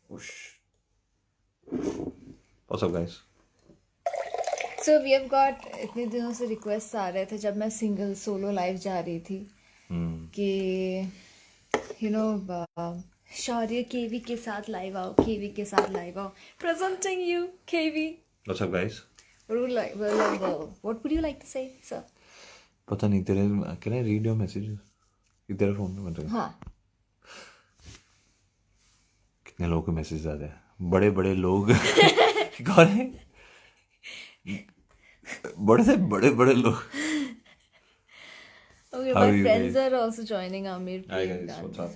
Whoosh. What's up, guys? So we have got इतने दिनों से रिक्वेस्ट आ रहे थे जब मैं सिंगल सोलो लाइव जा रही थी कि यू नो शौर्य केवी के साथ लाइव आओ, केवी के साथ लाइव आओ. Presenting you KV. What's up, guys? What would you like to say, sir? पता नहीं तेरे can I read your messages? ये तेरा फोन में मतलब हाँ. कितने लोगों के मैसेज आते हैं, बड़े बड़े लोग. कौन है? बड़े से बड़े बड़े लोग. Okay, How are my you friends guys? are also joining Amir. Hi guys, what's up?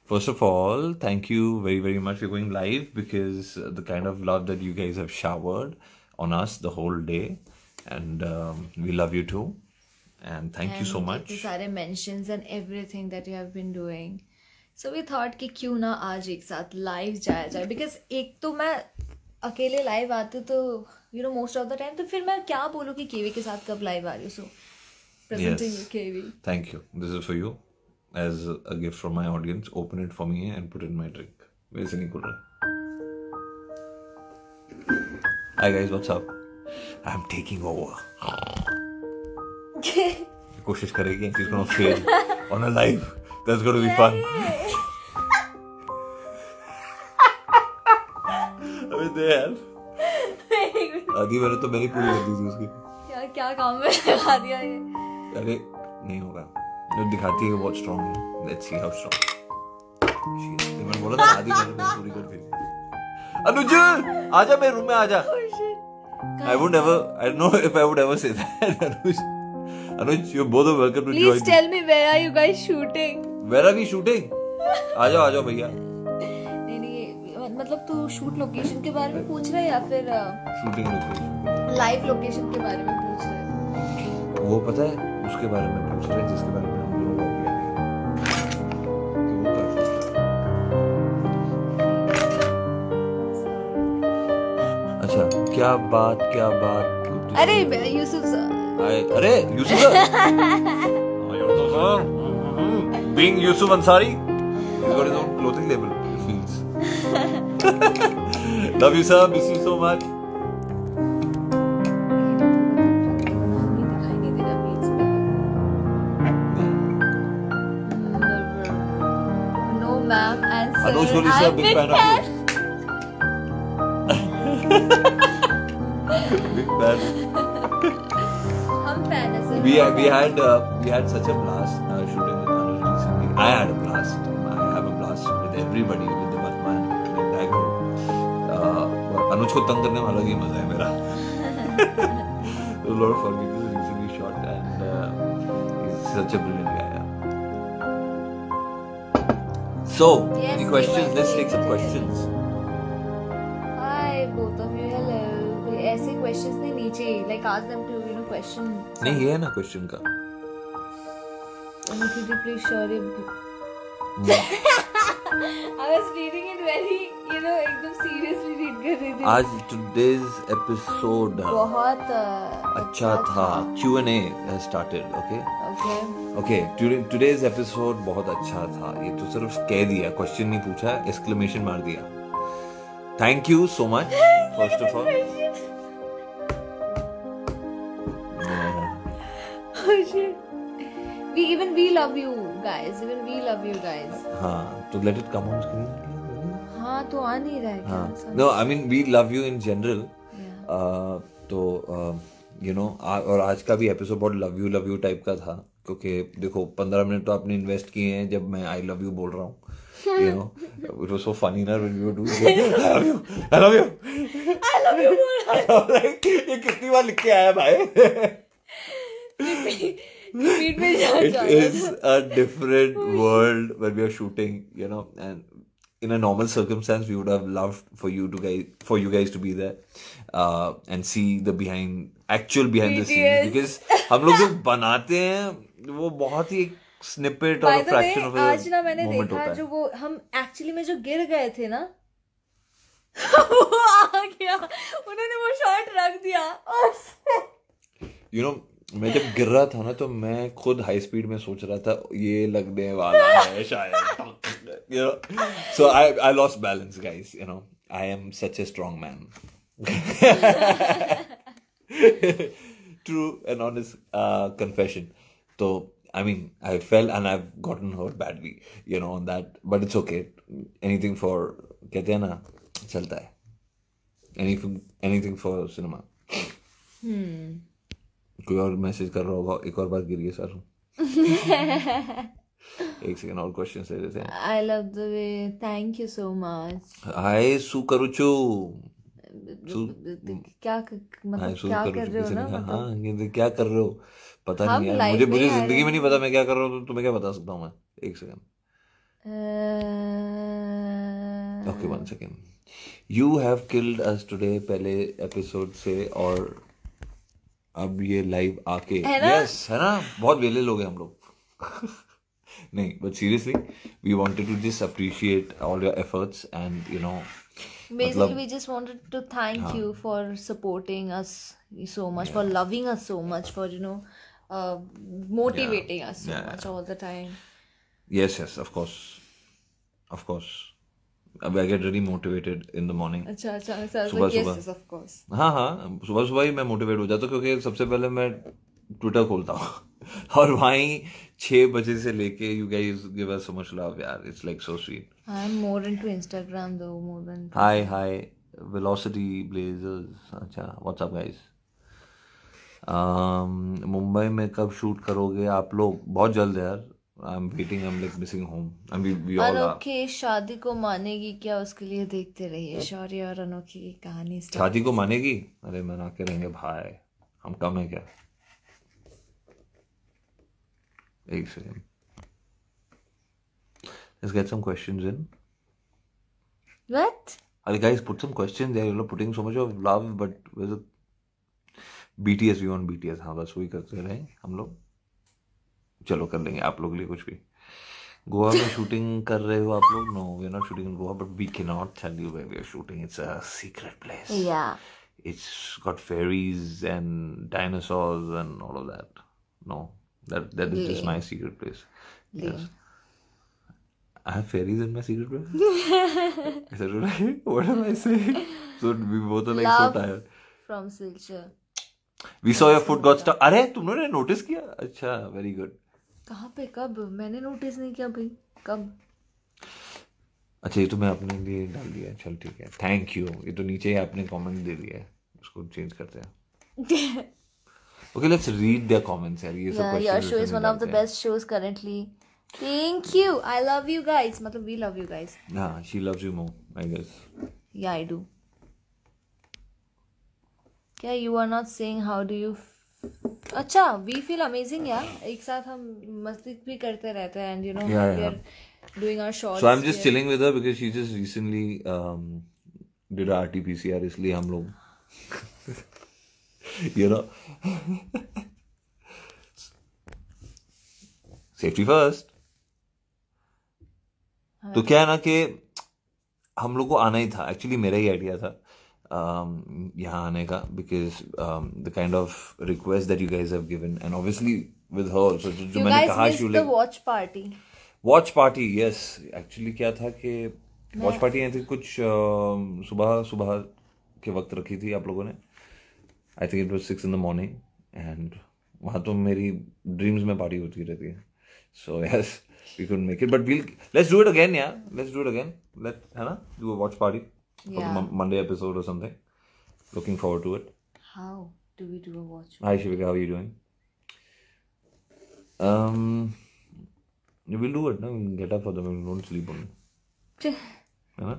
First of all, thank you very, very much for going live because the kind of love that you guys have showered on us the whole day, and we love you too. And thank you so much. इतने सारे mentions and everything that you have been doing. So we thought कि क्यों ना आज एक साथ live जाया जाए, because एक तो मैं अकेले live आती हूँ तो you know most of the time, तो फिर मैं क्या बोलूँ कि केवी के साथ कब live आ रही हूँ. So presenting you KV. Thank you. This is for you as a gift from my audience. Open it for me and put it in my drink. मेरे से नहीं खुल रहा. Hi guys, what's up? I'm taking over. कोशिश करेगी, she's gonna fail on a live. That's gonna be fun. अबे दे यार. आधी मैंने तो मैंने पूरी कर दी थी उसकी. क्या क्या काम में लगा दिया ये. अरे नहीं होगा. जो दिखाती है बहुत स्ट्रांग है. Let's see how strong. मैंने बोला था आधी मैंने पूरी कर दी थी. अनुज आजा मेरे रूम में आजा. I would never. I don't know if I would ever say that. Anuj, you're both welcome to join. Please tell me where are you guys shooting? Where are we shooting? आ जाओ भैया. नहीं मतलब तू shoot location के बारे में पूछ रहा है या फिर शूटिंग लोकेशन लाइव लोकेशन के बारे में पूछ रहा है? वो पता है उसके बारे में पूछ रहे हैं जिसके बारे में हम लोग अच्छा क्या बात अरे यूसुफ सर. अरे Yusuf sir being Yusuf Ansari, he's got his own clothing label. It feels. Love you sir, miss you so much. No ma'am, and sir, Anuj Goli sir, big fan of you. Big fan. हम fan है sir. We had such a blast shooting with Anuj recently. I had a blast. I have a blast with everybody, with the Batman, the entire crew. Anuj को तंग करने में अलग ही मजा है मेरा. It was a lot of fun. We just recently shot, and he's such a brilliant guy. So, Yes, any we questions? were Let's take some able to- questions. Hi both of you, hello. ऐसे questions नहीं नीचे, like ask them to you know question. नहीं ये है ना question का. Please Shaurya. I was reading it very you know एकदम seriously read कर रही थी. आज today's episode बहुत अच्छा था. Q&A has started. Okay. Okay. Today's episode बहुत अच्छा था. ये तो सिर्फ कह दिया, क्वेश्चन नहीं पूछा, एक्सक्लेमेशन मार दिया. Thank you so much. First of all. Oh shit. We love you guys. Even we love you guys. हाँ, तो let it come on screen. हाँ तो आ नहीं रहा है क्या? हाँ. No, I mean we love you in general. Yeah. तो you know और आज का भी एपिसोड बहुत लव यू टाइप का था, क्योंकि देखो 15 मिनट तो आपने इन्वेस्ट किए हैं जब मैं आई लव यू बोल रहा हूँ. You know, it was so funny ना when we were doing I love you. Like ये कितनी बार लिख के आया भाई. Repeat में जा It is a different world when we are shooting, you know, and in a normal circumstance we would have loved for you guys to be there and see the actual behind the scenes, because हम लोग जो बनाते हैं वो बहुत ही snippet और fraction of a आज ना मैंने moment देखा होता है. जो वो हम एक्चुअली में जो गिर गए थे ना वो आ गया, उन्होंने वो शॉट रख दिया. You know, मैं जब गिर रहा था ना तो मैं खुद हाई स्पीड में सोच रहा था ये लगने वाला है शायद. You know, so I lost balance, guys. You know, I am such a strong man. True and honest confession. So I mean, I fell and I've gotten hurt badly, you know, on that. But it's okay. Anything for कहते हैं ना चलता है. Anything for cinema. कोई और message कर रहा होगा. एक और बार गिर गया सर. एक सेकंड और क्वेश्चन ले लेते हैं. I love the way. Thank you so much. हाय सु करूचु. क्या मतलब हाय सु क्या करूचु. कर रहे हो किसी ना ने कहा, मतलब हाँ ये क्या कर रहे हो. पता हम नहीं यार. लाइफ मुझे में मुझे ही आ जिंदगी रहे में नहीं पता मैं क्या कर रहा हूँ. तो तुम्हें क्या बता सकता हूँ मैं. एक second. Okay one second. You have killed us today पहले एपिसोड से और अब ये लाइव आके. है ना? यस है ना. बहुत वेले लोग हैं हम लोग. नहीं but seriously we wanted to just appreciate all your efforts and you know basically we just wanted to thank you for supporting us so much, for loving us so much, for motivating us so much all the time. yes of course अब I get really motivated in the morning. अच्छा अच्छा sir सुबह yes सुबह. yes of course. हाँ सुबह सुबह ही मैं motivate हो जाता हूँ क्योंकि सबसे पहले मैं ट्विटर खोलता हूँ. और वहीं 6 बजे से लेके you guys give us so much love यार. It's like so sweet. I'm more into Instagram though, more than high velocity blazers. अच्छा व्हाट्स अप गाइस. मुंबई में कब शूट करोगे आप लोग. बहुत जल्द यार. I am waiting. I am like missing home. I we all are. अनोखी शादी को मानेगी क्या, उसके लिए देखते रहिए शौर्य और अनोखी की कहानी start. शादी को मानेगी. अरे मना के रहेंगे भाई. हम कम है क्या. एक second. Let's get some questions in. What? Alright, guys, put some questions there. You're putting so much of love, but with BTS, we want BTS. हाँ बस वही करते रहे हम लोग. चलो कर लेंगे आप लोग के लिए कुछ भी. गोवा में शूटिंग कर रहे हो आप लोग. No, we're not shooting in Goa, but we cannot tell you where we are shooting. It's a secret place. Yeah. It's got fairies and dinosaurs and all of that. No, that is just my secret place. Yes. I have fairies in my secret place. Is that right? What am I saying? So we both are like Love so tired. from Silchar. We saw your foot got stuck. अरे तुमने notice किया. अच्छा very good. कहाँ पे कब मैंने notice नहीं किया भाई. कब. अच्छा ये तो मैं अपने लिए डाल दिया. चल ठीक है. Thank you. ये तो नीचे ही आपने कमेंट दे दिया है. उसको चेंज करते हैं. Okay, let's read their comments यार. ये सब Yeah, your show is one of the best shows currently. Thank you. I love you guys. मतलब we love you guys. हाँ, she loves you more, I guess. Yeah, I do. क्या you are not saying how do you अच्छा we feel amazing यार. एक साथ हम मस्ती भी करते रहते हैं and you know Yeah, we yeah. are doing our shots. So I'm just here. chilling with her because she just recently did a RT-PCR. इसलिए हम लोग you know safety first. तो क्या है ना कि हम लोग को आना ही था. एक्चुअली मेरा ही आइडिया था यहाँ आने का because the kind of request that you guys have given and obviously with her also जो You मैंने guys कहा missed the watch party. Watch party. Yes actually क्या था कि वॉच पार्टी आई थी कुछ सुबह के वक्त रखी थी आप लोगों ने. I think it was 6 in the morning and वहाँ तो मेरी ड्रीम्स में पार्टी होती रहती है. So yes we couldn't make it, but let's do it again. Yeah, let's do it again. है ना, do a watch party for the Monday episode or something. Looking forward to it. How do we do a watch? Hi Shivika, how are you doing? We'll do it. No, we'll get up for them. We don't sleep on it. है ना?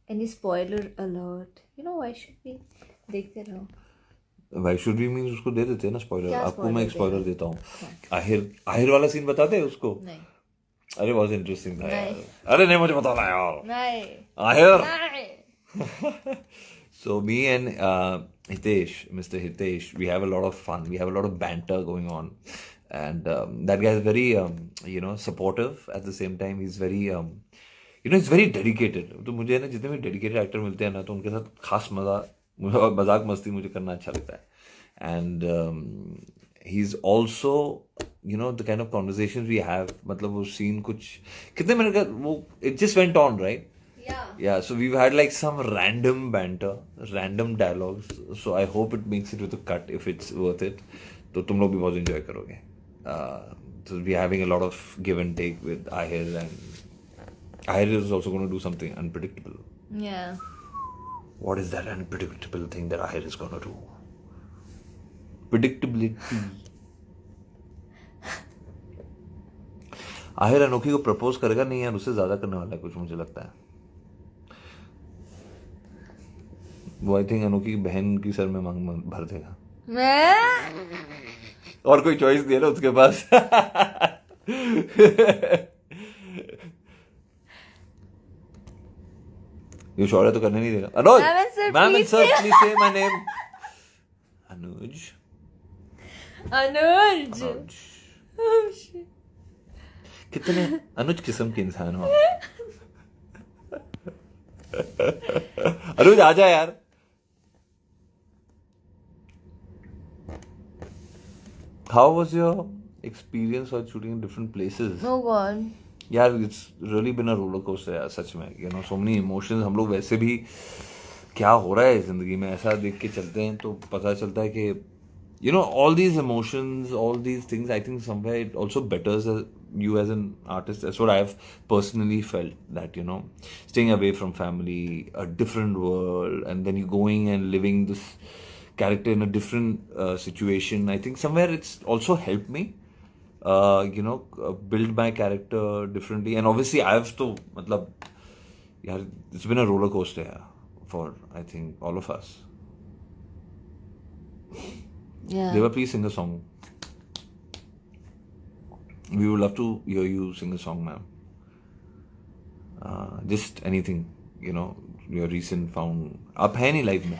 Any spoiler alert? You know why should we? देखते रहो. Why should we means उसको दे देते हैं ना spoiler. क्या आपको मैं एक spoiler स्पॉइलर देता हूँ. आहिर वाला सीन बताते हैं उसको. नहीं. अरे बहुत इंटरेस्टिंग था यार. नहीं. अरे नहीं मुझे बताना यार. नहीं. आहिर. नहीं. So me and Hitesh, Mr. Hitesh, we have a lot of fun. We have a lot of banter going on, and that guy is very, supportive. At the same time, he's very, he's very dedicated. तो मुझे ना जितने भी dedicated actor मिलते हैं ना तो उनके साथ खास मजाक मस्ती मुझे करना अच्छा लगता है. And he's also, you know, the kind of conversations we have, मतलब वो scene कुछ कितने मिनट का वो, it just went on, right? Yeah, so we've had like some random banter, random dialogues. So I hope it makes it with a cut if it's worth it. तो तुम लोग भी बहुत enjoy करोगे. So we're having a lot of give and take with Ahir, and Ahir is also going to do something unpredictable. Yeah. What is that unpredictable thing that Ahir is going to do? Predictability. Ahir अनोखी को propose करेगा नहीं यार, उससे ज्यादा करने वाला है कुछ, मुझे लगता है. वो आई थिंक अनोखी की बहन की सर में मांग भर देगा. मैं और कोई चॉइस नहीं है ना उसके पास. ये शौर्य तो करने नहीं देगा. अनुज, मैम एंड सर प्लीज से my name. Anuj. Anuj. Oh, shit. कितने अनुज किस्म के इंसान हो. अनुज आजा यार. How was your experience of shooting in different places? Oh God. यार it's really been a roller coaster यार, सच में. You know, so many emotions. हम लोग वैसे भी क्या हो रहा है जिंदगी में ऐसा देख के चलते हैं तो पता चलता है कि you know, all these emotions, all these things, I think somewhere it also betters you as an artist. That's what I've personally felt, that, you know, staying away from family, a different world, and then you going and living this character in a different situation. I think somewhere it's also helped me, you know, build my character differently. And obviously I've to, matlab, yeah, it's been a roller coaster, yeah, for I think all of us. Yeah. Deva, please sing a song. We would love to hear you sing a song, ma'am. Just anything, you know, your recent found. आप है नहीं life में.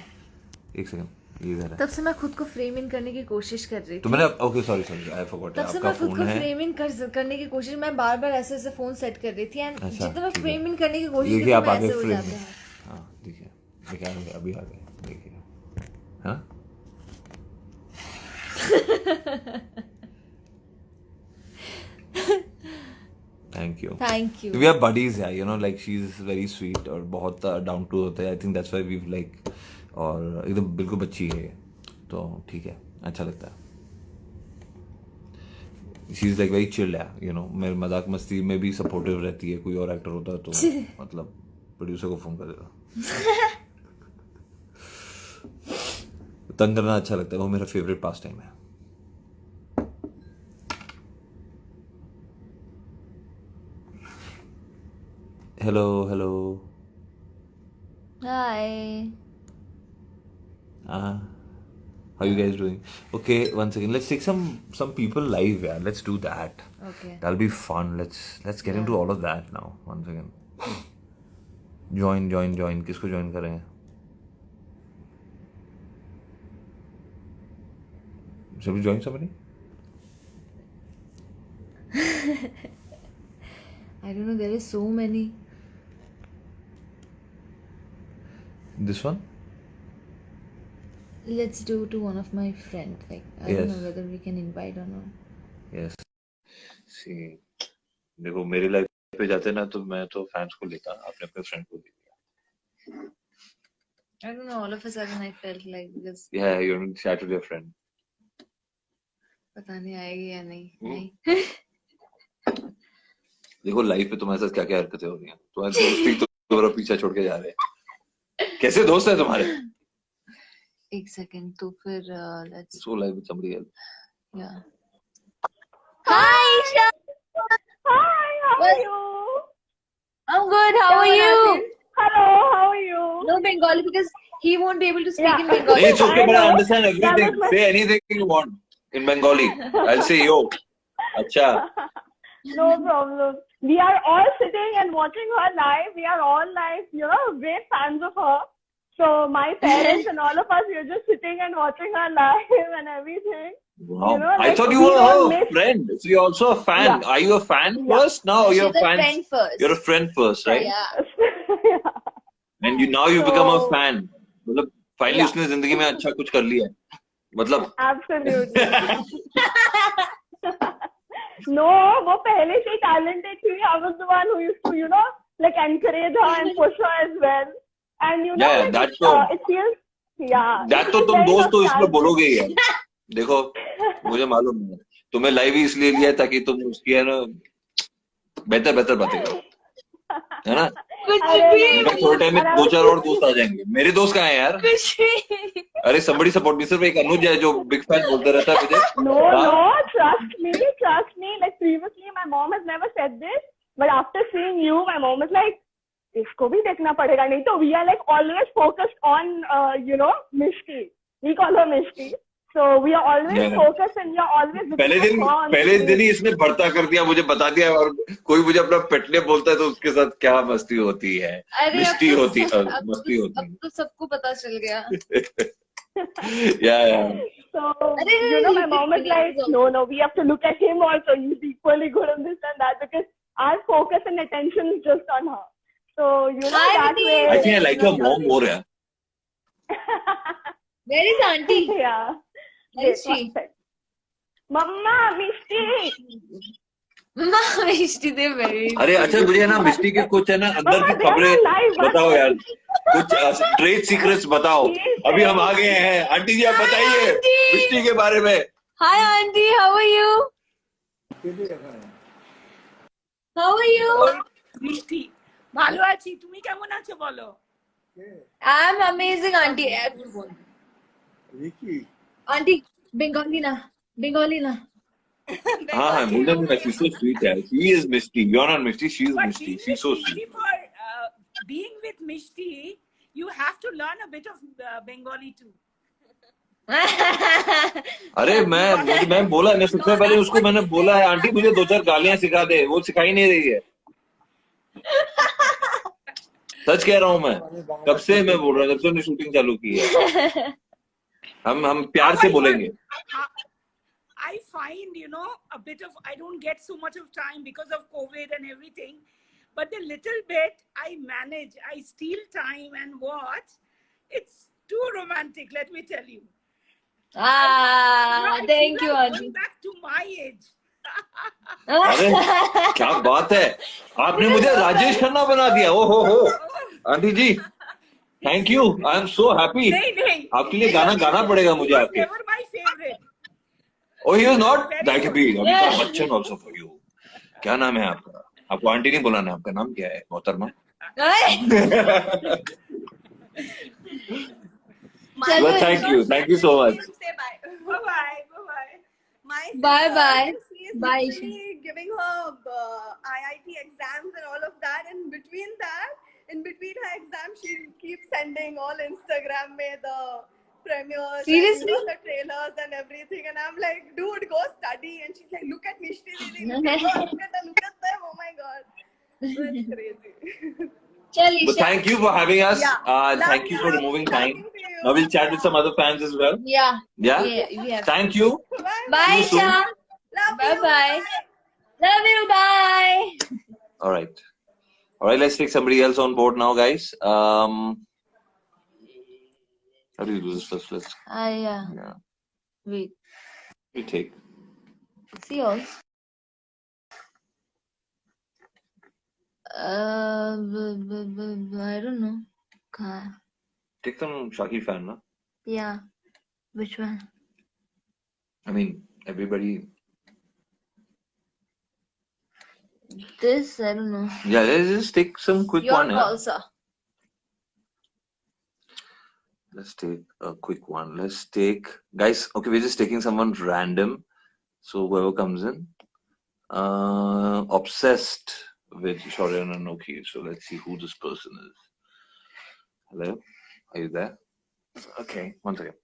एक second, ये इधर है. तब से मैं खुद को फ्रेम इन करने की कोशिश कर रही तो थी. मैंने ओके सॉरी आई फॉरगॉट. तब से आपका मैं खुद फोन को है. फ्रेम इन करने की कोशिश, मैं बार बार ऐसे ऐसे फोन सेट कर रही थी, एंड अच्छा, जितना मैं ठीक है. फ्रेम इन करने की कोशिश देखिए करती आप हूँ, आगे ऐसे हो फ्रेम जाते में. हैं. हाँ देखिए, देखिए आ गए, अभी आ गए, देखिए. हाँ thank you. Thank you. We are buddies, yeah, you know, like she's very sweet और बहुत down to earth है. I think that's why we've like, और एकदम बिल्कुल बच्ची है, तो ठीक है, अच्छा लगता है. She's like very chill, yeah, you know, मेरे मजाक मस्ती में भी सपोर्टिव रहती है. कोई और एक्टर होता तो मतलब प्रोड्यूसर को फोन कर देगा. तंग करना अच्छा लगता है, वो मेरा फेवरेट पास टाइम है. Hello. Hi. How you guys doing? Okay, one second. Let's take some people live, yeah. Let's do that. Okay. That'll be fun. Let's get into all of that now. One second. Join. किसको join करें? Shall we join somebody? I don't know. There is so many. This one? Let's do to one of my friends. Like I don't Yes. know whether we can invite or not. Yes. See, देखो मेरी life पे जाते ना तो मैं तो fans को लेता, अपने फ्रेंड को ले लिया. I don't know. All of a sudden, I felt like because Yeah, you're gonna chat with your friend. पता नहीं आएगी या नहीं. नहीं. देखो लाइफ पे तुम्हारे साथ क्या क्या हरकतें हो रही हैं. तुम्हारे दोस्ती तो तुम्हारा पीछा छोड़ के जा रहे हैं. कैसे दोस्त है तुम्हारे? एक सेकंड तो फिर let's. So live with somebody else. Yeah. Hi, Isha. Hi, how are you? I'm good. How are you? Hello, how are you? No Bengali because he won't be able to speak Yeah. in Bengali. It's okay, but I know. understand everything. That was my- Say anything you want in Bengali. I'll say yo. Acha. No problem. We are all sitting and watching her live. We are all like, you know, great fans of her. So my parents and all of us, we are just sitting and watching her live and everything. Wow. You know, I like, thought you we were don't a miss- friend. So you're also a fan. Yeah. Are you a fan Yeah. first? No, you're She's a a fan. friend first. You're a friend first, right? Yeah. Yeah. And you now you become a So- fan. मतलब finally Yeah. उसने जिंदगी में अच्छा कुछ कर लिया है. मतलब Absolutely. No, वो पहले से talented थी. I was the one who used to, you know, like encourage her and push her as well. And you know, Yeah, like that तो it feels, yeah, that it तो feels तुम very दोस्त तो इसमें nostalgic. बोलोगे ही यार। देखो मुझे मालूम है तुम्हें लाइव ही इसलिए लिया ताकि तुम उसकी है ना बेहतर बेहतर बातें करो, है ना? कुछ अरे भी नहीं इनफैक्ट नहीं. थोड़े टाइम में And I 2-4 was और दोस्त आ जाएंगे। मेरे दोस्त कहाँ हैं यार? कुछ भी अरे somebody support me। सिर्फ एक अनुज है जो बिग फैन बोलता रहता है मुझे। No, हाँ no, trust me. Like previously, my mom has never said this, but after seeing you, my mom is like, इसको भी देखना पड़ेगा नहीं तो we are like always focused on Mishti. We call her Mishti. So we are always Yeah. focused and we are always looking पहले at her on दिन screen. ही इसने भर्ता कर दिया, मुझे बता दिया। और कोई मुझे अपना पेटने बोलता है तो उसके साथ क्या मस्ती होती है, अरे मिस्टी होती है, अब मस्ती होती अब तो सबको पता चल गया। है। या So, अरे my mom is like, no, we have to look at him also. He's equally good on this and that because our focus and attention is just on her. So, that way. I think I like your mom more यार। Where is auntie? Yeah. Where is she? One sec. Mama, Mishti. Mama, Mishti, they very. अरे अच्छा मुझे ना मिस्टी के कुछ है ना अंदर की मम्मा, खबरें देखो live बताओ यार, कुछ ट्रेड सीक्रेट्स बताओ। अभी हम आ गए हैं, आंटी जी आप बताइए मिस्टी के बारे में। Hi auntie, how are you? How are you? মিষ্টি ভালো আছি, তুমি কেমন আছো বলো? I'm amazing auntie. Auntie, Bengali na. हाँ हाँ बोल देना, she's so sweet यार। She is Misty, you're not Misty, she is But Misty, being she's with so Mishti sweet। being with Mishti, you have to learn a bit of Bengali too. अरे मैं बोला, मैं सबसे पहले उसको मैंने बोला है आंटी मुझे 2-4 गालियां सिखा दे, वो सिखाई नहीं रही है। सच कह रहा हूँ मैं, कब से मैं बोल रहा हूँ, जब से हमने शूटिंग चालू की है। हम प्यार से बोलेंगे। I find, a bit of, I don't get so much of time because of COVID and everything, but the little bit I manage, I steal time and watch. It's too romantic, let me tell you. I Thank feel you like auntie. going back to my age. अरे क्या बात है, आपने मुझे राजेश खन्ना बना दिया। ओ हो aunty ji, thank you, I am so happy. नहीं आपके लिए गाना गाना पड़ेगा मुझे He was आपके। never my favorite. Oh, he was not Very that good. big। Amitabh Bachchan also for you। क्या नाम है आपका? आपको आंटी नहीं बुलाना है, आपका नाम क्या है मोहतरमा? Well, thank you so much। Say bye. Bye-bye. My sister, Bye. She is Bye, literally giving her IIT exams and all of that. And in between her exams, she keeps sending all Instagram में the premieres, Seriously? and, the trailers and everything. And I'm like, dude, go study. And she's like, look at Mishti Didi, look at them. Oh my god, so it's crazy. Chal, But thank you for having us। Love Thank you for removing time। Talking to you. Now we'll chat with some other fans as well। Yeah. Yeah? We have. Thank you। Bye, See you soon। Isha. Love Bye you. bye. Love you. Bye. All right, let's take somebody else on board now, guys। How do you do this first? Let's Yeah. yeah, Wait. we take See all. I don't know. take some Shaki fan, na? Yeah. Which one? I mean, everybody. This, I don't know. Yeah, let's just take some quick Your one. call, sir. Let's take a quick one. Let's take, guys. Okay, we're just taking someone random. So whoever comes in, obsessed with Shaurya and Anoki. So let's see who this person is. Hello, are you there? Okay, one second,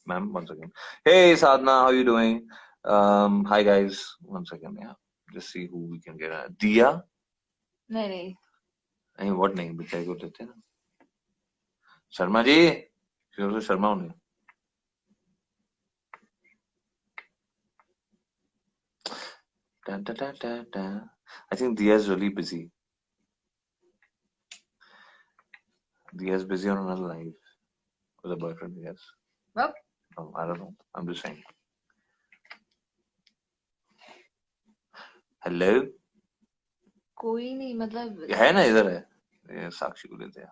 ma'am. One second. Hey, Sadhna, how are you doing? Hi guys. One second, yeah. Just see who we can get. Dia. नहीं I mean, what name? बेचारी को लेते हैं ना। शर्मा जी, क्यों से शर्मा होने? I think Dia is really busy. Dia is busy on another live with a boyfriend, yes. Well, No, I don't know. I'm just saying. Hello? कोई नहीं मतलब है ना इधर है. ये साक्षी को लेते हैं.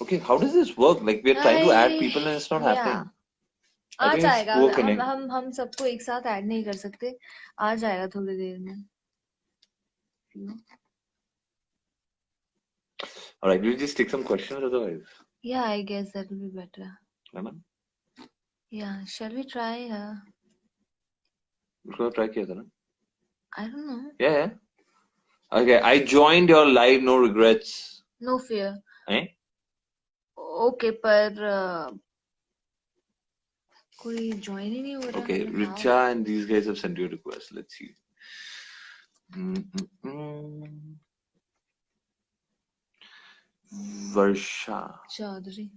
Okay, how does this work? Like we're trying to add people and it's not happening. I uh think it's जाएगा. poor हम connect. हम सबको एक साथ ऐड नहीं कर सकते. आ जाएगा थोड़ी देर में. All right, we'll just take some questions otherwise. Yeah, I guess that will be better. है ना? Yeah, shall we try? उसको try किया था ना? I don't know. Yeah, yeah. Okay, I joined your live, no regrets. No fear. Eh? Okay, पर कोई join ही नहीं हो रहा. Okay, How? Richa and these guys have sent you a request. Let's see. Mm-mm-mm. Varsha. Chaudhary.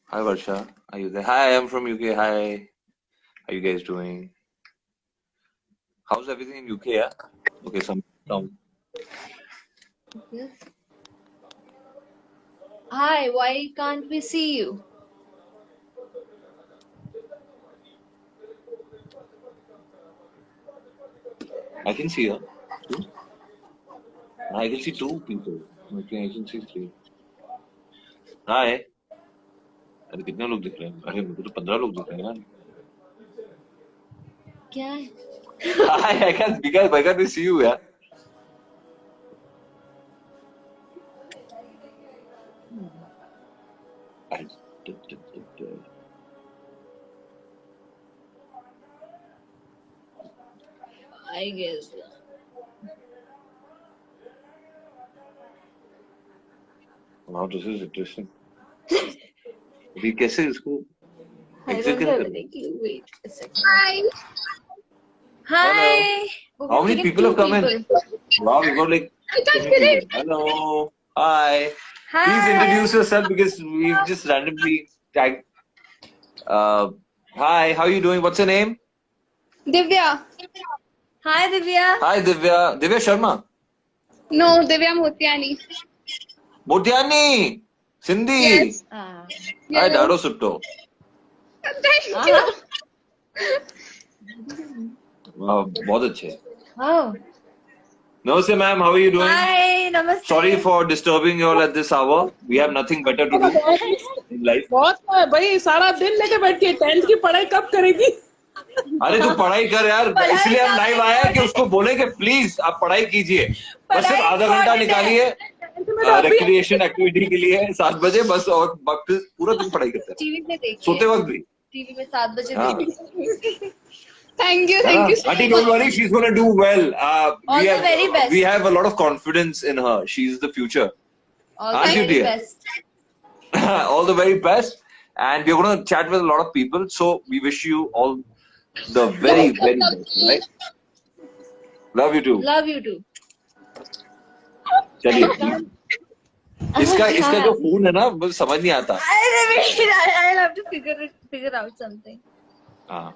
Hi, Varsha. Are you there? Hi, I'm from UK. Hi. How you guys doing? How's everything in UK? Yeah. Okay, some. Yes. Hi, why can't we see you? I can see her. Two? I can see two people. Okay, I can see three. Hi. अरे कितने लोग दिख रहे हैं? अरे मुझे तो 15 लोग दिख रहे हैं यार. क्या है? Hi, I can't see you, yeah. I guess. Wow, this is interesting. अभी कैसे इसको I exit don't कैसे have करूं? any clue. Wait a second. Hi. Okay, How many taken people two have come in? people. Wow, we got like 20 people. Hello. Hi. Please Hi. introduce yourself because we've just randomly tagged. Hi, how are you doing? What's your name? Divya. Hi, Divya. Hi, Divya. Divya Sharma. No, Divya Motiani. Motiani. Sindhi. Yes. Ah. Hi, Dado Sutto. Thank you. Uh-huh. Wow, बहुत अच्छे. Oh. Namaste, ma'am. How are you doing? Hi. Namaste. Sorry for disturbing you all at this hour. We have nothing better to do in life. बहुत है भाई, सारा दिन लेके बैठ के 10th की पढ़ाई कब करेगी? अरे तू पढ़ाई कर यार. पढ़ाई इसलिए हम कर लाइव आए हैं कि उसको बोले कि प्लीज आप पढ़ाई कीजिए. बस सिर्फ पढ़ाई आधा घंटा important निकालिए रिक्रिएशन एक्टिविटी के लिए 7 बजे बस, और फिर पूरा दिन पढ़ाई करते हैं. टीवी में देखिए. सोते वक्त भी. टीवी में 7 बजे हाँ. देखिए. Thank you. Thank you. Auntie, don't worry, she's going to do well. All the very best. We have a lot of confidence in her. She's the future. All Aren't the you, very dear? best. All the very best. And we're going to chat with a lot of people. So we wish you all the very, very best. Right? Love you too. Love you too. चलिए. इसका जो phone है ना मुझे समझ नहीं आता. I'll have to figure out something. हाँ.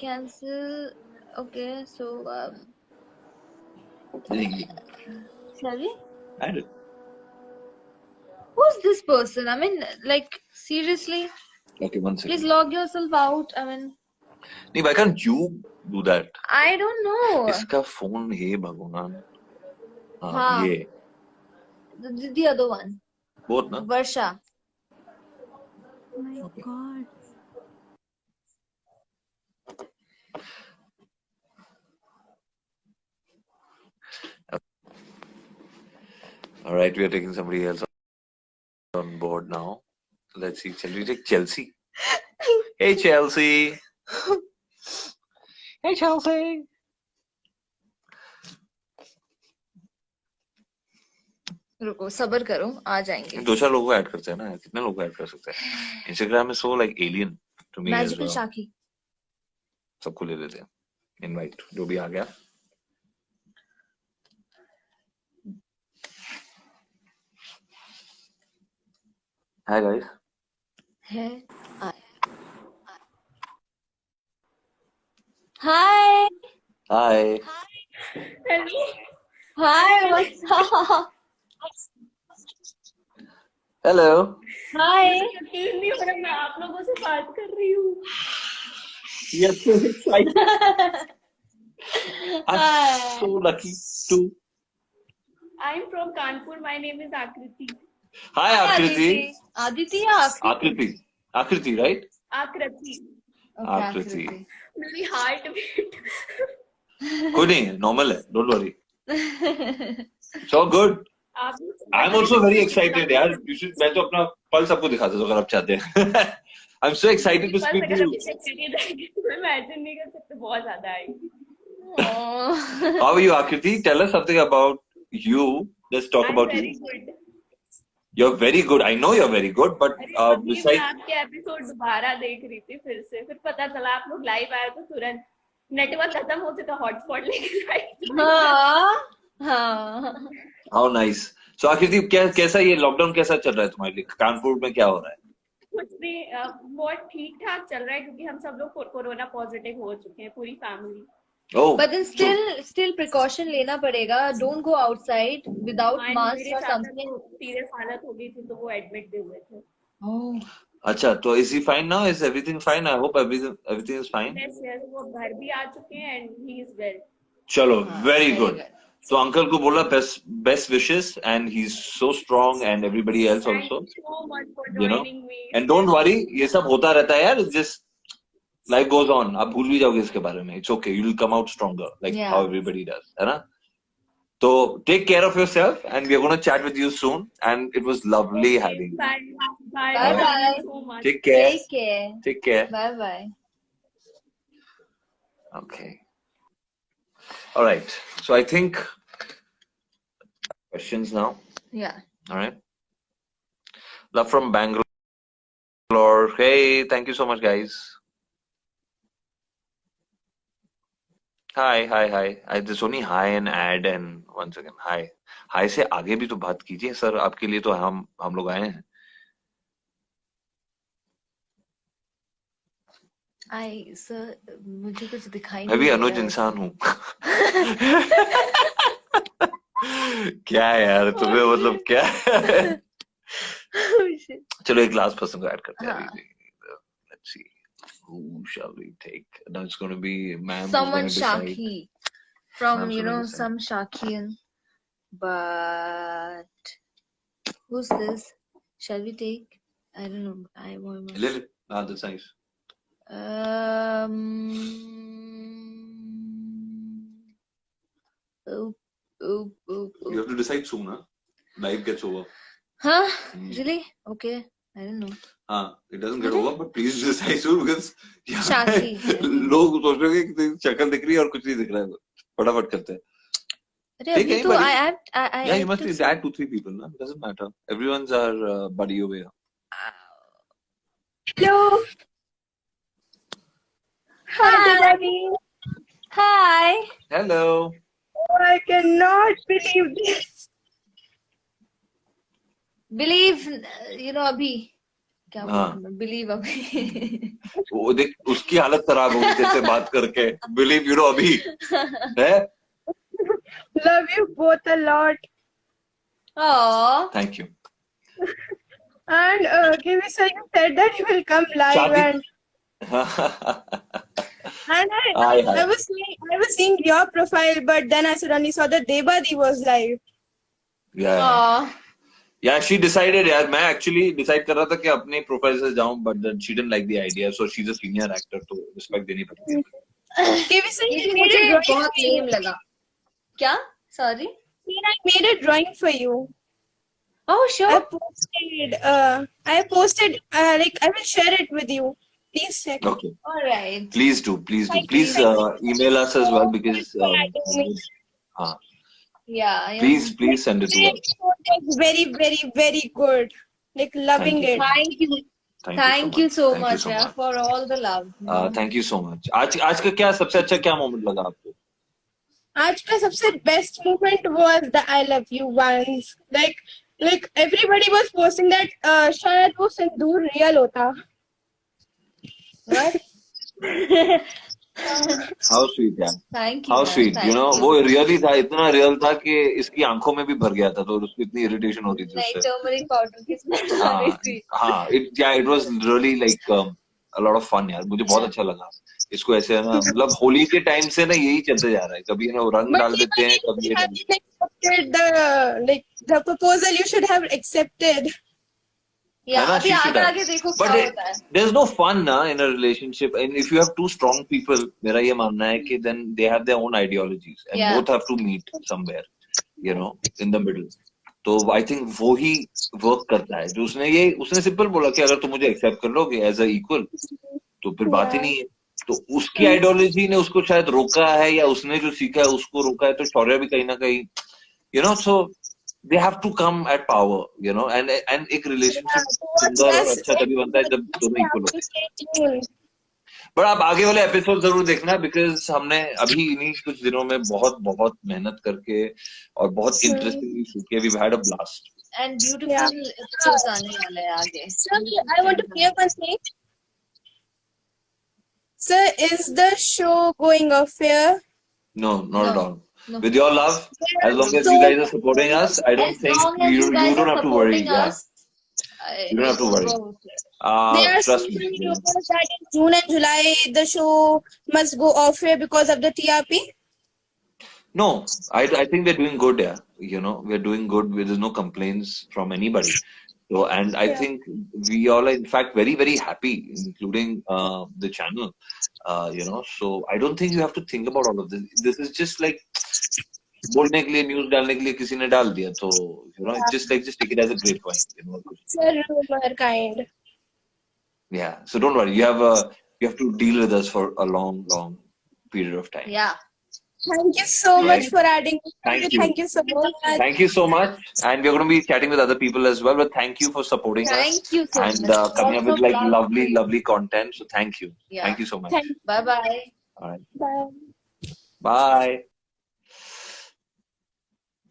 Cancel. Okay, so चलिए. shall we? I do. Who's this person? I mean, like, seriously? Okay, one Please second. log yourself out. I mean, नहीं, why can't you do that? I don't know. इसका phone है भगवान. हाँ, हाँ. ये. The other one. Both ना. Varsha. Oh my God. All right, we are taking somebody else on board now. Let's see. Shall we take Chelsea? Hey, Chelsea. Hey, Chelsea. रुको सबर करो आ जाएंगे. 2-4 लोगों को ऐड करते हैं ना. कितने लोगों को ऐड कर सकते हैं? Instagram is so like alien to me as magical well. शाकी. सबको ले लेते हैं. Invite जो भी आ गया. Hi guys. है. Hi. Hi. Hi. What's up? Hello. Hi. यकीन नहीं हो रहा मैं आप लोगों से बात कर रही हूँ. You're so excited. I'm so lucky too. I'm from Kanpur. My name is Akriti. Hi, Akriti. Aditi या Akriti? Akriti, right? Akriti. Okay, Akriti. मेरी हार्ट बीट. कोई नहीं, normal है. Don't worry. It's all good. I'm also very excited, यार. You should. मैं तो अपना पल सबको दिखा देता हूँ अगर आप चाहते हैं. I'm so excited to speak to you. Imagine नहीं कर सकते, बहुत ज्यादा आई. Oh. How are you, Akriti? Tell us something about you. Let's talk I'm about very you. good. You're very good. I know you're very good, but अरे अभी मैं besides, आपके episode दोबारा देख रही थी फिर से, फिर पता चला आप लोग लाइव आए तो तुरंत नेटवर्क खत्म हो चुका, हॉटस्पॉट लेके आई. हाँ हाँ. how nice. So Akriti, कैसा ये लॉकडाउन कैसा चल रहा है तुम्हारे लिए? कानपुर में क्या हो रहा है? कुछ नहीं, बहुत ठीक ठाक चल रहा है क्योंकि हम सब लोग कोरोना पॉजिटिव हो चुके हैं, पूरी family. Oh, But then still precaution लेना पड़ेगा. Don't go outside without mask मेरे or साथ something. सीरियस हालत हो गई थी तो वो एडमिट भी हुए थे. Oh. अच्छा, तो is he fine now? Is everything fine? I hope everything is fine. Yes, वो घर भी आ चुके हैं एंड ही इज वेल. चलो, very very good. good. तो अंकल को बोला best wishes and he's so strong and everybody else Thank also. you so much for You know, joining me. and don't worry, ये सब होता रहता है यार. Just life goes on. आप भूल भी जाओगे इसके बारे में. It's okay. You'll come out stronger, like Yeah. how everybody does, है ना? So take care of yourself, and we're gonna chat with you soon. And it was lovely having you. Bye. Bye Thank bye. you so much. Take care. Take care. Take care. Bye bye. Okay. All right. So I think questions now. Yeah. All right. Love from Bangalore. Hey, thank you so much, guys. Hi. There's only hi and add and once again hi. Hi से आगे भी तो बात कीजिए sir. आपके लिए तो हम लोग आए हैं. Sir, मुझे कुछ दिखाई मैं भी नहीं दे अनुज रहा है. इंसान हूँ. क्या है यार तुम्हें, मतलब क्या है? Oh, shit. चलो एक लास्ट पर्सन को ऐड करते हैं. हाँ. Let's see. Who shall we take? Now it's going to be ma'am. Someone Shaki from Ma'am's gonna decide. some Shakian. But who's this? Shall we take? I don't know. I want. Lily. Ah, that's nice. You have to decide soon, huh? Life gets over. Huh? Hmm. Really? Okay. I don't know. हाँ, it doesn't get over, but please decide soon because Shaki है. लोग सोच रहे हैं कि शक्ल दिख रही है और कुछ नहीं दिख रहा है. फटाफट करते हैं. अरे अभी तो I Yeah, you must add 2-3 people, na? Doesn't matter. Everyone's our buddy over here. Hello. Hi. Hi. Hello. Oh, I cannot believe this. Believe, अभी क्या हाँ. बोलूं? Believe अभी. वो देख उसकी हालत खराब हो गई तेरे से बात करके. Believe अभी है. Love you both a lot. Oh. Thank you. And Kiwi sir, you said that you will come live Shadi. and I was seeing your profile, but then I suddenly saw that Debadi was live. Yeah. Yeah, she decided. यार मैं actually decide कर रहा था कि अपने profile से जाऊं, but then she didn't like the idea, so she's a senior actor, तो respect देनी पड़ती है. Kiwi sir, मुझे बहुत lame लगा. क्या? Sorry. I made a drawing for you. Oh, sure. I posted. Like I will share it with you. Please check. Okay. All right. Please do. Please email us as well because. Yeah. Please send it to us. It's very, very, very good. Like loving it. Thank you. Thank you so much for all the love. Thank you so much. आज का क्या सबसे अच्छा क्या moment लगा आपको? आज का सबसे best moment was the I love you ones. Like everybody was posting that शायद वो सिंदूर real होता. What? हाउ स्वीट यार, Thank you, how man. Sweet, you know, Thank you. वो रियली था, इतना रियल था कि इसकी आंखों में भी भर गया था, तो उसको इतनी इरिटेशन होती थी नहीं, उससे। टर्मरिक पाउडर की स्मेल आ रही हाँ थी. हाँ, it was really like a lot of fun यार, मुझे बहुत Yeah. अच्छा लगा इसको ऐसे है ना, मतलब होली के टाइम से ना यही चलते जा रहा है, कभी है ना वो रंग But डाल देते हैं, even कभी you ये should डाल have accepted the proposal. You should have accepted. है Yeah, ना, अभी she should आगे have, आगे देखो but क्या होता है. there's no fun ना in a relationship, and if you have two strong people, मेरा ये मानना है कि then they have their own ideologies and Yeah. both have to meet somewhere, you know, in the middle. तो I think वो ही work करता है, जो उसने सिंपल बोला कि अगर तुम मुझे एक्सेप्ट कर लोगे एज अ इक्वल तो फिर बात ही नहीं है। तो उसकी आइडियोलॉजी ने उसको शायद रोका है, या उसने जो सीखा है उसको रोका है, तो शौर्य भी कहीं ना कहीं, you know, so they have to come at power, you know, and एक रिलेशनशिप Towards सुंदर और us, अच्छा तभी बनता है जब दोनों we इक्वल have होते to हैं। stay tuned. पर आप आगे वाले एपिसोड जरूर देखना, बिकॉज हमने अभी इन्हीं कुछ दिनों में बहुत बहुत मेहनत करके और बहुत इंटरेस्टिंगली शूट किया, we had a blast. And beautiful Yeah. episodes आने वाले हैं आगे. Sir, I want to clear one thing. Sir, is the show going off air? No, not at No. all. No. With your love, as long as So- you guys are supporting us, I don't As think long as you guys don't are have to worry. supporting Yeah, us, you don't have to worry. There are Trust so me. many rumors that in June and July the show must go off air because of the TRP. No, I think we're doing good. Yeah, you know, we're doing good. There's no complaints from anybody. So, and I think we all are in fact very very happy, including the channel. You know, so I don't think you have to think about all of this. This is just like बोलने के लिए, news डालने के लिए किसी ने डाल दिया, तो you know, just take it as a great point, you know. Sir, rumor kind. Yeah, so don't worry. You have to deal with us for a long period of time. Yeah. Thank you so much for adding. Thank you. Thank you so much. Thank you so much, and we're going to be chatting with other people as well. But thank you for supporting us Thank you so and much. coming up Lots with of like love. lovely content. So thank you. Yeah. Thank you so much. Bye bye. All right. Bye. Bye.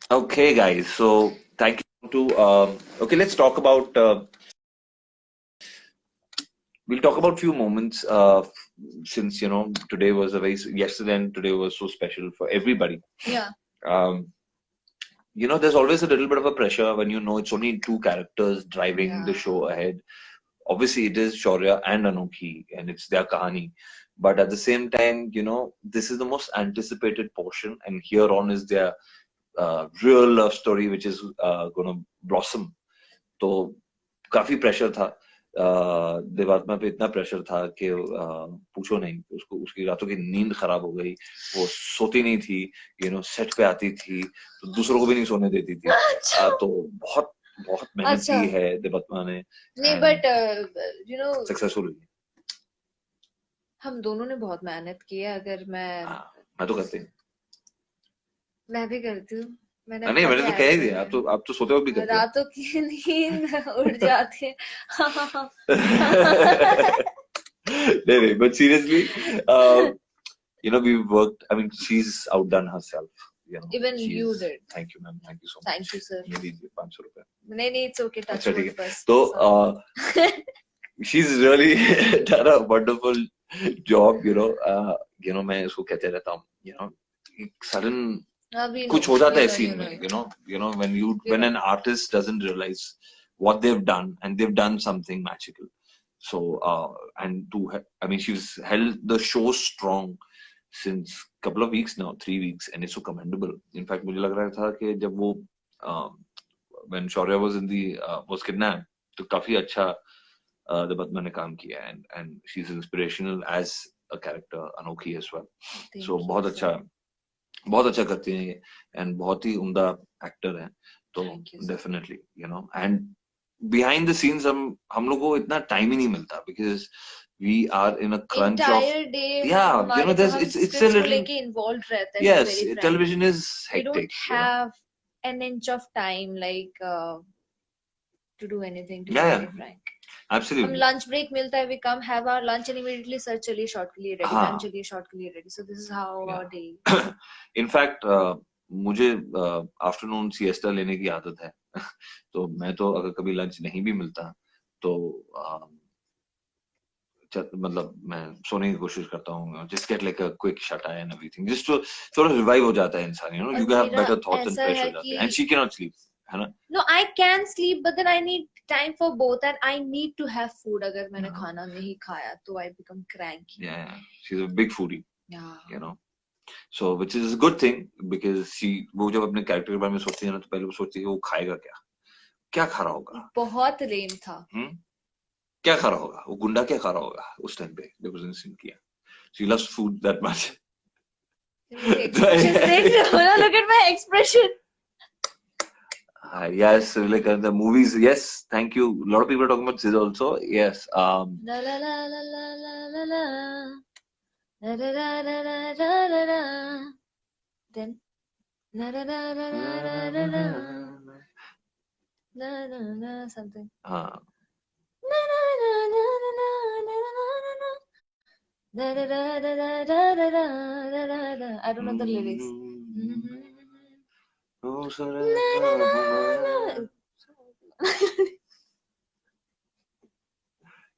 Okay, guys. So thank you to. Okay, let's talk about. We'll talk about few moments. Since you know today was yesterday and today was so special for everybody. Yeah. You know, there's always a little bit of a pressure when you know it's only two characters driving the show ahead. Obviously, it is Shaurya and Anokhi, and it's their kahani. But at the same time, you know, this is the most anticipated portion, and here on is their real love story, which is going to blossom. तो काफी pressure था, देवात्मा पे इतना pressure था कि पूछो नहीं, उसकी रातों की नींद खराब हो गई, वो सोती नहीं थी, यू नो, सेट पे आती थी तो दूसरों को भी नहीं सोने देती थी। तो बहुत बहुत मेहनत की है देवात्मा ने। नहीं, बट यू नो, सक्सेसफुल हुई। हम दोनों ने बहुत मेहनत की है। अगर मैं तो करती हूँ, मैं भी करती हूँ। मैंने तो कह ही दिया, आप तो सोते वक्त भी करते हो। रातों की नींद उड़ जाती है। नहीं, but seriously, you know, we've worked. I mean, she's outdone herself. You know, Even you did. Thank you, ma'am. Thank you so much. Thank you, sir. ये लीजिए 500 रुपए। नहीं, it's okay. Touch अच्छा, ठीक wood है। बस। तो she's really done a wonderful job. You know, मैं इसको कहते रहता हूँ। You know, sudden कुछ हो जाता है सीन में, you know, when an artist doesn't realize what they've done, and they've done something magical. So I mean, she's held the show strong since couple of weeks now, 3 weeks, and it's so commendable. In fact, मुझे लग रहा था कि जब वो when Shaurya was kidnapped, तो काफी अच्छा देवात्मा ने काम किया, and she's inspirational as a character, Anokhi as well. So बहुत अच्छा करती हैं ये, एंड बहुत ही उम्दा एक्टर हैं, तो definitely, you know, and behind the scenes हम लोग को इतना टाइम ही नहीं मिलता, because we are in a crunch of, you know, it's a little लेके इन्वॉल्व रहता है। yes, television is hectic. We don't have an inch of time like to do anything, to be very frank. Absolutely. हम lunch break मिलता है, we come have our lunch and immediately sir चलिए shot के लिए ready, ma'am चलिए shot के लिए ready, so this is how our day. In fact, मुझे आफ्टरनून सिएस्टा लेने की आदत है। तो मैं तो अगर कभी लंच नहीं भी मिलता तो मतलब मैं सोने की कोशिश करता हूँ, just get like a quick shut eye and everything, just to थोड़ा revive हो जाता है इंसान, you know, you have मेरा better thoughts and ऐसा fresh हो है जाते कि हैं, and she cannot sleep, है ना? no, I can sleep, but then I need time for both, and I need to have food. अगर मैंने Yeah. खाना नहीं खाया तो I become cranky. Yeah, she's a big foodie, Yeah. you know, so which is a good thing because वो जब अपने character के बारे में सोचती है ना, तो पहले वो सोचती है वो खाएगा क्या खा रहा होगा, बहुत लेम था. क्या खा रहा होगा, वो गुंडा क्या खा रहा होगा उस टाइम पे जब उसने सीन किया. She loves food that much. Expression देख रहे हो ना? Look at my expression. Yes, like the movies. Yes, thank you. A lot of people are talking about this also. Yes. La la la la la la la la. La la la la la la la la. Then la la la la la la la la. La la la something. हाँ. La la la la la la la la la. Da da da da da da da da da da. I don't know the lyrics. Oh, Na na na na.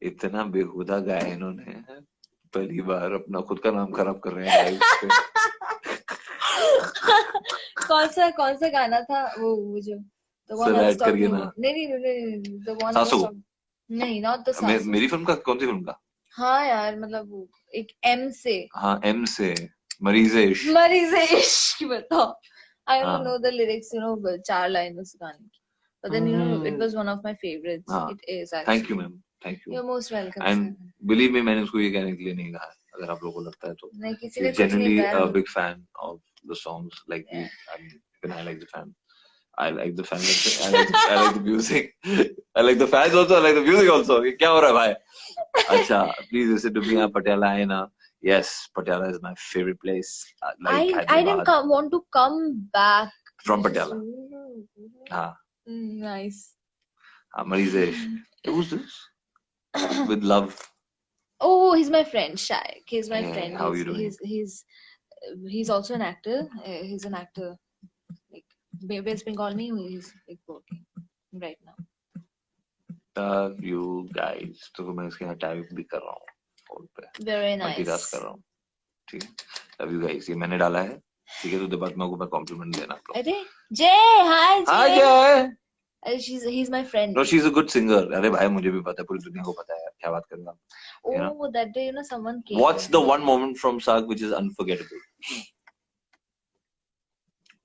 इतना बेहुदा गाया इन्होंने, पहली बार अपना खुद का नाम खराब कर रहे हैं लाइव पे. कौन सा गाना था वो जो the one I was Select talking करके ना. about. नहीं the one I was सासू. talking. नहीं, not the सासू. मेरी फिल्म का कौन सी फिल्म का? हाँ यार, मतलब वो एक M से. हाँ, M से मरीज़े इश्क. मरीज़े इश्क बताओ. I don't हाँ. know the lyrics, you know, 4 line उस गाने की. But then you know, it was one of my favorites. हाँ. It is actually. Thank you, ma'am. Thank you. You're most welcome. And sir. believe me, मैंने उसको ये कहने के लिए नहीं कहा है, अगर आप लोगों को लगता है तो. नहीं, किसी ने She's कुछ नहीं generally कहा. a big fan of the songs, like me. I mean, even I like the fan. I like the fan. I like the music. I like the fans also. I like the music also. ये क्या हो रहा है भाई? अच्छा, please listen to me. Patiala है ना? Yes, Patiala is my favorite place. Like I didn't want to come back from Patiala. हाँ. Nice. मरीज़े इश्क. Who's this? With love. Oh, he's my friend, Shaik. He's my Yeah, friend. how are you doing? He's also an actor. He's an actor. Like West Bengal में he's like working right now. Love you guys. तो मैं इसके यहाँ type भी कर रहा हूँ phone पे. Very nice. मल्टीटास्क कर रहा हूँ. ठीक है. Love you guys. ये मैंने डाला है. ठीक है, तो बाद में मैं कॉम्प्लीमेंट देना आप लोग. अरे Jay, hi Jay. हाँ Jay. He's my friend. No, she's a good singer. अरे भाई मुझे भी पता है, पूरी दुनिया को पता है. क्या बात कर रहे हो आप? Oh, You know? that day, you know, someone came. What's the one moment from Saag which is unforgettable?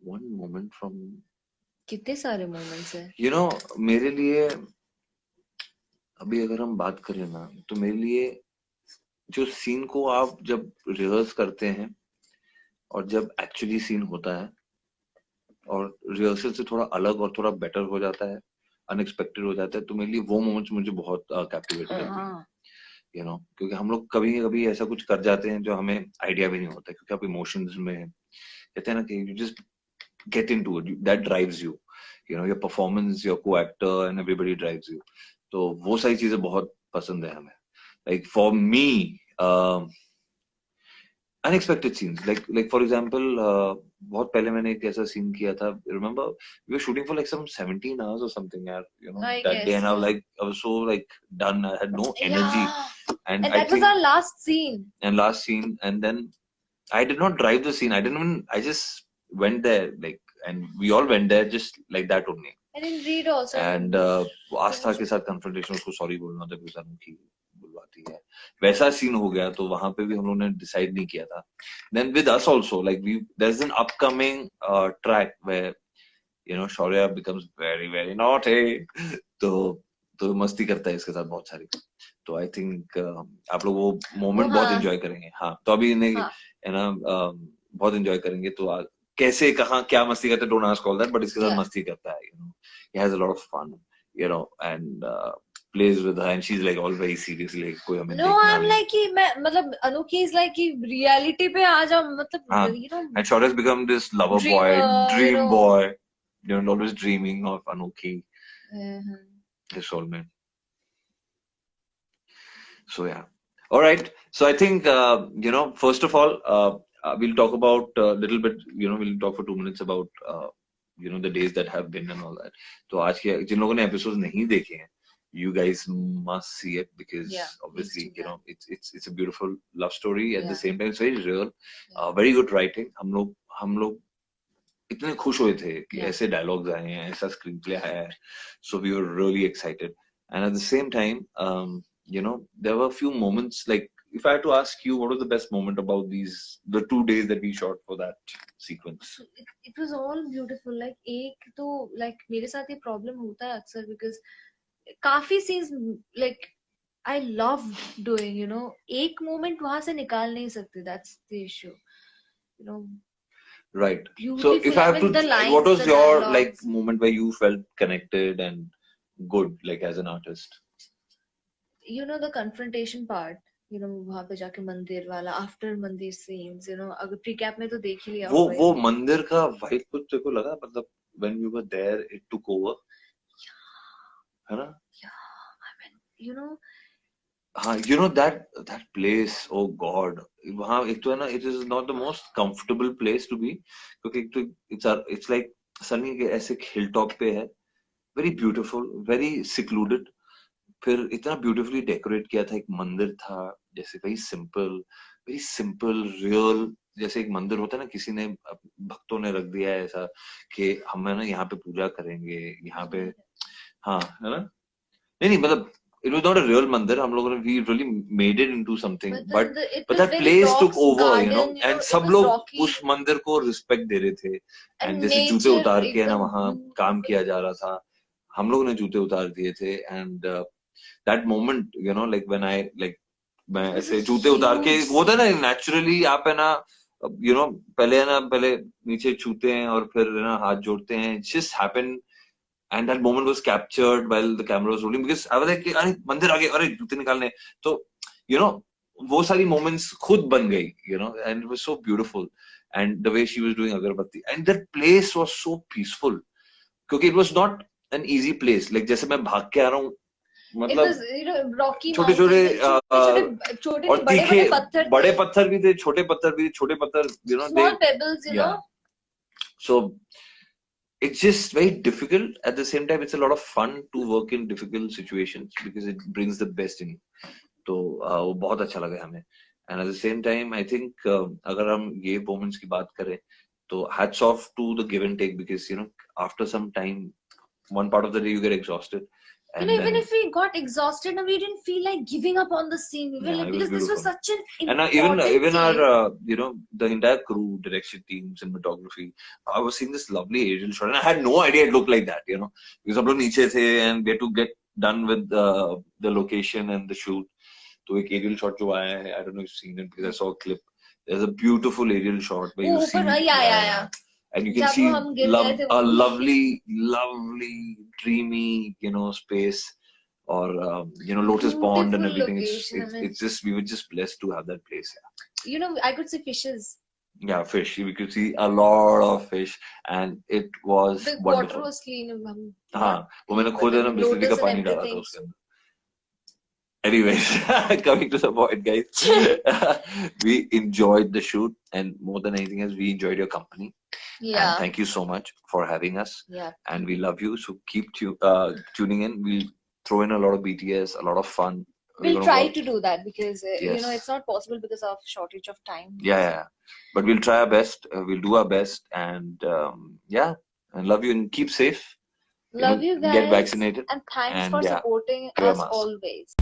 One moment from. कितने सारे moments हैं. You know, मेरे लिए अभी अगर हम बात करें ना, तो मेरे लिए जो सीन को आप जब रिहर्स करते हैं और जब एक्चुअली सीन होता है और रिहर्सल से थोड़ा अलग और थोड़ा बेटर हो जाता है, अनएक्सपेक्टेड हो जाता है, तो मेरे लिए वो मोमेंट्स मुझे बहुत कैप्टिवेट करते हैं. यू नो, क्योंकि हम लोग कभी कभी ऐसा कुछ कर जाते हैं जो हमें आइडिया भी नहीं होता, क्योंकि आप इमोशंस में कहते हैं ना कि you just get into it, that drives you, you know, your performance, your co actor and everybody drives you. तो वो सारी चीजें बहुत पसंद है हमें. Like for me unexpected scenes, like for example बहुत पहले मैंने एक ऐसा सीन किया था. Remember we were shooting for like some 17 hours or something, यार, you know, that day, and I was so like done, I had no energy. And I that was our last scene. And then I did not drive the scene. I just went there, like, and we all went there just like that only. I didn't read also. And आस्था के साथ confrontation, उसको sorry बोलना था because अनोखी बुलवाती है, वैसा scene हो गया. तो वहां पे भी हम लोगों ने डिसाइड नहीं किया था. Then with us also, like there's an upcoming track where, you know, Shaurya becomes very very naughty. तो मस्ती करता है इसके साथ बहुत सारी. तो आई थिंक आप लोग वो मोमेंट बहुत एंजॉय करेंगे. हाँ, तो अभी इन्हें है ना बहुत एंजॉय करेंगे. तो कैसे कहाँ क्या मस्ती करते, don't ask all that, but इसके साथ मस्ती करता है. You know, he has a lot of fun, you know, and plays with her, and she's like all very serious, like कोई हमें no, I'm like कि मैं मतलब अनोखी is like कि reality पे आ जाओ, मतलब you know, and Shaurya has become this lover boy, dream boy, you know, always dreaming of Anokhi, his soulmate. So yeah, all right. So I think you know, first of all, we'll talk about a little bit. You know, we'll talk for 2 minutes about you know, the days that have been and all that. तो आज के जिन लोगों ने episodes नहीं देखे हैं, you guys must see it because Yeah, obviously please do you know it's a beautiful love story at the Yeah. same time it's very real. Yeah. Very good writing. हम लोग इतने खुश हुए थे कि Yeah. ऐसे डायलॉग्स आए हैं, ऐसा स्क्रीन प्ले आया है. So we were really excited. And at the same time, you know, there were a few moments like, if I had to ask you, what was the best moment about the 2 days that we shot for that sequence? It was all beautiful. Like एक तो like मेरे साथ ये problem होता है अक्सर because काफी scenes like I love doing, you know, एक moment वहां से निकाल नहीं सकते. That's the issue, you know. Right. So Beautiful. if I have Even to, the lines, what was the your dialogues. like moment where you felt connected and good, like as an artist? You know, the confrontation part, you know, वहां पे जाके मंदिर वाला, after मंदिर scenes, you know, अगर pre-cap में तो देख ही लिया होगा वो ये. मंदिर का वाइब कुछ तेरे को लगा, मतलब when you were there it took over, है ना? I mean, you know, हाँ, you know that place, oh God, वहाँ एक तो है ना, it is not the most comfortable place to be, क्योंकि एक तो it's like सनी के ऐसे hilltop पे है, very beautiful, very secluded, फिर इतना beautifully decorate किया था, एक मंदिर था, जैसे very simple, real, जैसे एक मंदिर होता है ना, किसी ने भक्तों ने रख दिया है ऐसा कि हम है ना यहाँ पे पूजा करेंगे, यहाँ पे, हाँ, है ना? नहीं मतलब it was not a real mandir. हम लोगों ने we really made it into something, but that place took over, you know, and सब लोग उस मंदिर को respect दे रहे थे, and जैसे जूते उतार के ना वहाँ काम किया जा रहा था, हम लोगों ने जूते उतार दिए थे, and that moment, you know, like when I like मैं ऐसे जूते उतार के वो था ना, naturally आप है ना, you know, पहले नीचे छूते हैं और फिर है ना हाथ जोड़ते हैं, it just happened. And that moment was captured while the camera was rolling because I was like, अरे मंदिर आ गए, अरे जूते निकालने, तो you know वो सारी moments खुद बन गई, you know, and it was so beautiful, and the way she was doing अगरबत्ती, and that place was so peaceful, क्योंकि it was not an easy place, like जैसे मैं भाग के आ रहा हूँ, मतलब छोटे और तीखे बड़े पत्थर भी थे, छोटे पत्थर, you know, small pebbles, you know. So it's just very difficult. At the same time, it's a lot of fun to work in difficult situations because it brings the best in you. तो वो बहुत अच्छा लगा हमें. And at the same time, I think अगर हम ये moments की बात करें, तो hats off to the give and take, because you know after some time, one part of the day you get exhausted. You know, even if we got exhausted, and we didn't feel like giving up on the scene, we were like, because this was such an important even scene. our you know, the entire crew, direction team, cinematography, I was seeing this lovely aerial shot, and I had no idea it looked like that, you know, because हम लोग नीचे थे and we had to get done with the location and the shoot. तो एक aerial shot जो आया है, I don't know if you've seen it because I saw a clip. There's a beautiful aerial shot where you see, and you can see a lovely, dreamy, you know, space, or you know, Lotus Pond and everything. It's just, we were just blessed to have that place. Yeah. You know, I could see fishes. Yeah, fish. We could see a lot of fish, and it was the wonderful. water was clean. हाँ, वो मैंने खुद है ना बिस्लरी का पानी डाला था उसके अंदर. Anyways, coming to the point, guys, we enjoyed the shoot, and more than anything else, we enjoyed your company. Yeah. And thank you so much for having us. Yeah. And we love you. So keep tuning in. We'll throw in a lot of BTS, a lot of fun. We'll try to do that because you Yes. know, it's not possible because of shortage of time. Yeah. But we'll try our best. We'll do our best, and yeah, and love you, and keep safe. Love you guys. Get vaccinated. And thanks And for yeah, supporting wear a us mask. always.